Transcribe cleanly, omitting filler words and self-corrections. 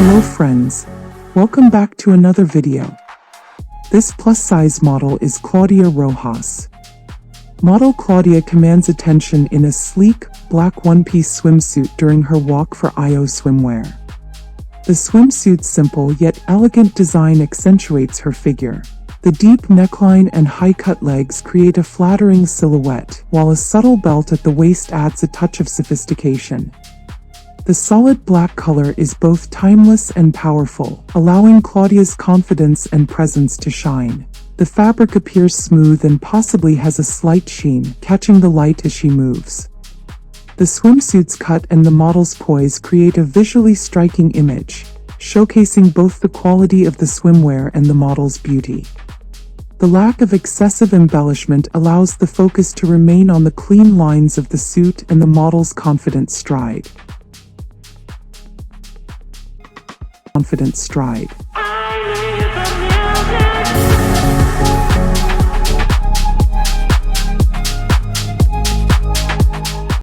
Hello friends, welcome back to another video. This plus-size model is Claudia Rojas. Model Claudia commands attention in a sleek, black one-piece swimsuit during her walk for IO Swimwear. The swimsuit's simple yet elegant design accentuates her figure. The deep neckline and high-cut legs create a flattering silhouette, while a subtle belt at the waist adds a touch of sophistication. The solid black color is both timeless and powerful, allowing Claudia's confidence and presence to shine. The fabric appears smooth and possibly has a slight sheen, catching the light as she moves. The swimsuit's cut and the model's poise create a visually striking image, showcasing both the quality of the swimwear and the model's beauty. The lack of excessive embellishment allows the focus to remain on the clean lines of the suit and the model's confident stride.